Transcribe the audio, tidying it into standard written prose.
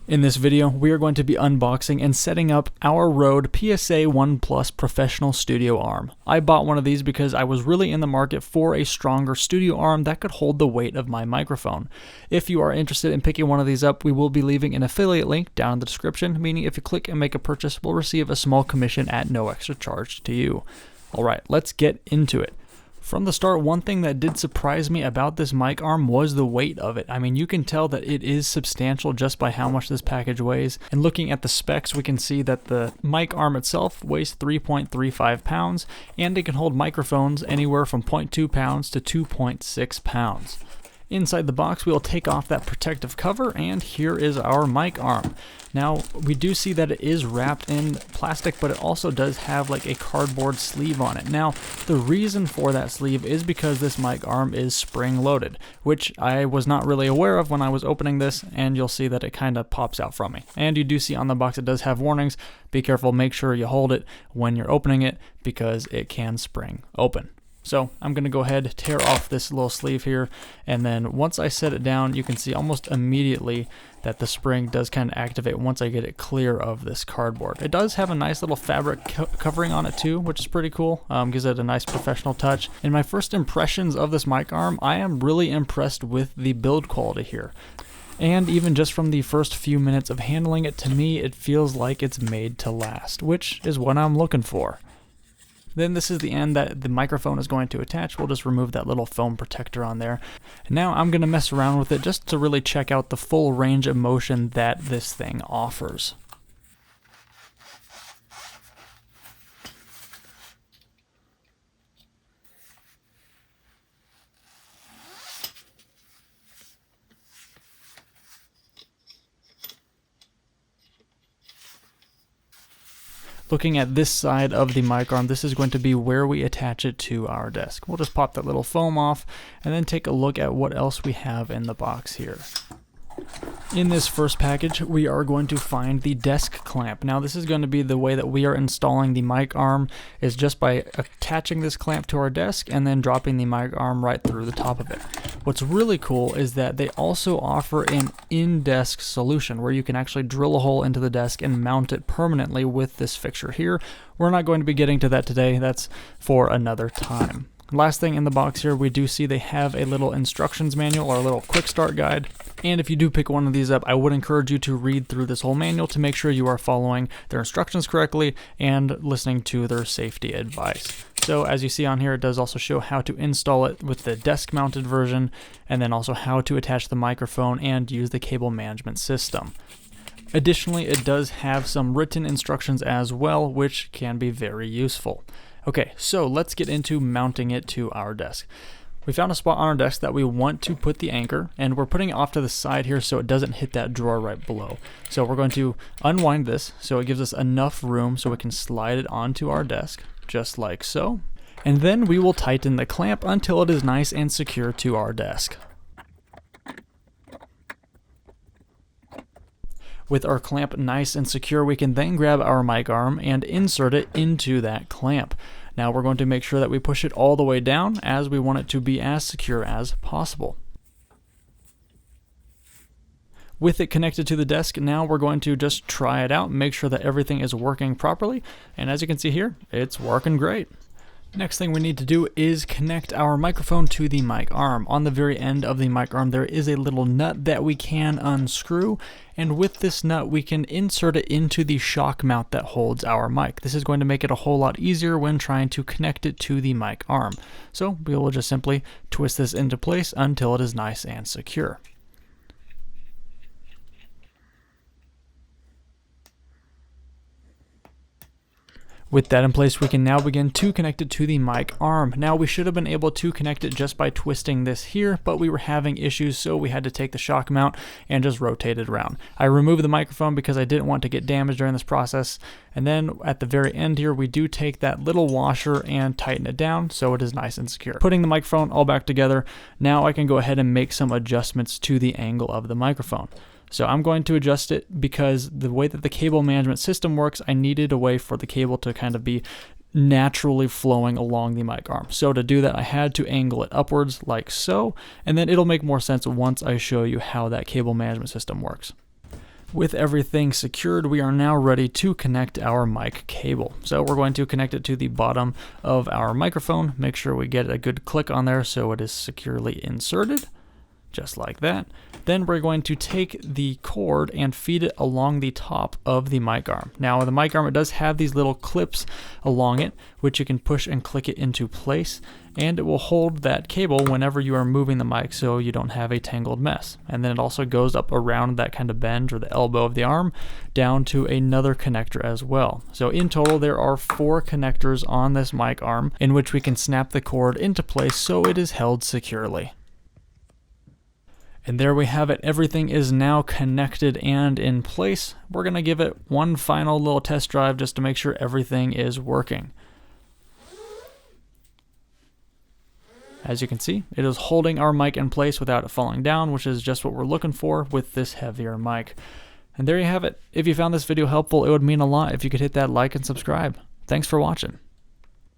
In this video, we are going to be unboxing and setting up our Rode PSA1 Plus professional studio arm. I bought one of these because I was really in the market for a stronger studio arm that could hold the weight of my microphone. If you are interested in picking one of these up, we will be leaving an affiliate link down in the description, meaning if you click and make a purchase, we'll receive a small commission at no extra charge to you. Alright, let's get into it. From the start, one thing that did surprise me about this mic arm was the weight of it. I mean, you can tell that it is substantial just by how much this package weighs. And looking at the specs, we can see that the mic arm itself weighs 3.35 pounds, and it can hold microphones anywhere from 0.2 pounds to 2.6 pounds. Inside the box, we'll take off that protective cover, and here is our mic arm. Now, we do see that it is wrapped in plastic, but it also does have like a cardboard sleeve on it. Now, the reason for that sleeve is because this mic arm is spring-loaded, which I was not really aware of when I was opening this, and you'll see that it kind of pops out from me. And you do see on the box it does have warnings. Be careful, make sure you hold it when you're opening it, because it can spring open. So I'm going to go ahead, tear off this little sleeve here, and then once I set it down, you can see almost immediately that the spring does kind of activate once I get it clear of this cardboard. It does have a nice little fabric covering on it too, which is pretty cool. Gives it a nice professional touch. In my first impressions of this mic arm, I am really impressed with the build quality here. And even just from the first few minutes of handling it, to me, it feels like it's made to last, which is what I'm looking for. Then this is the end that the microphone is going to attach. We'll just remove that little foam protector on there. And now I'm going to mess around with it just to really check out the full range of motion that this thing offers. Looking at this side of the mic arm, this is going to be where we attach it to our desk. We'll just pop that little foam off and then take a look at what else we have in the box here. In this first package, we are going to find the desk clamp. Now, this is going to be the way that we are installing the mic arm, is just by attaching this clamp to our desk and then dropping the mic arm right through the top of it. What's really cool is that they also offer an in-desk solution where you can actually drill a hole into the desk and mount it permanently with this fixture here. We're not going to be getting to that today. That's for another time. Last thing in the box here, we do see they have a little instructions manual or a little quick start guide. And if you do pick one of these up, I would encourage you to read through this whole manual to make sure you are following their instructions correctly and listening to their safety advice. So as you see on here, it does also show how to install it with the desk mounted version, and then also how to attach the microphone and use the cable management system. Additionally, it does have some written instructions as well, which can be very useful. Okay, so let's get into mounting it to our desk. We found a spot on our desk that we want to put the anchor, and we're putting it off to the side here so it doesn't hit that drawer right below. So we're going to unwind this so it gives us enough room so we can slide it onto our desk, just like so. And then we will tighten the clamp until it is nice and secure to our desk. With our clamp nice and secure, we can then grab our mic arm and insert it into that clamp. Now we're going to make sure that we push it all the way down, as we want it to be as secure as possible. With it connected to the desk, now we're going to just try it out, make sure that everything is working properly, and as you can see here, it's working great. Next thing we need to do is connect our microphone to the mic arm. On the very end of the mic arm, there is a little nut that we can unscrew, and with this nut we can insert it into the shock mount that holds our mic. This is going to make it a whole lot easier when trying to connect it to the mic arm. So we will just simply twist this into place until it is nice and secure. With that in place, we can now begin to connect it to the mic arm. Now, we should have been able to connect it just by twisting this here, but we were having issues, so we had to take the shock mount and just rotate it around. I removed the microphone because I didn't want to get damaged during this process. And then at the very end here, we do take that little washer and tighten it down so it is nice and secure. Putting the microphone all back together, now I can go ahead and make some adjustments to the angle of the microphone. So I'm going to adjust it because the way that the cable management system works, I needed a way for the cable to kind of be naturally flowing along the mic arm. So to do that, I had to angle it upwards like so, and then it'll make more sense once I show you how that cable management system works. With everything secured, we are now ready to connect our mic cable. So we're going to connect it to the bottom of our microphone. Make sure we get a good click on there so it is securely inserted, just like that. Then we're going to take the cord and feed it along the top of the mic arm. Now the mic arm, it does have these little clips along it, which you can push and click it into place, and it will hold that cable whenever you are moving the mic so you don't have a tangled mess. And then it also goes up around that kind of bend or the elbow of the arm down to another connector as well. So in total, there are 4 connectors on this mic arm in which we can snap the cord into place so it is held securely. And there we have it. Everything is now connected and in place. We're going to give it one final little test drive just to make sure everything is working. As you can see, it is holding our mic in place without it falling down, which is just what we're looking for with this heavier mic. And there you have it. If you found this video helpful, it would mean a lot if you could hit that like and subscribe. Thanks for watching.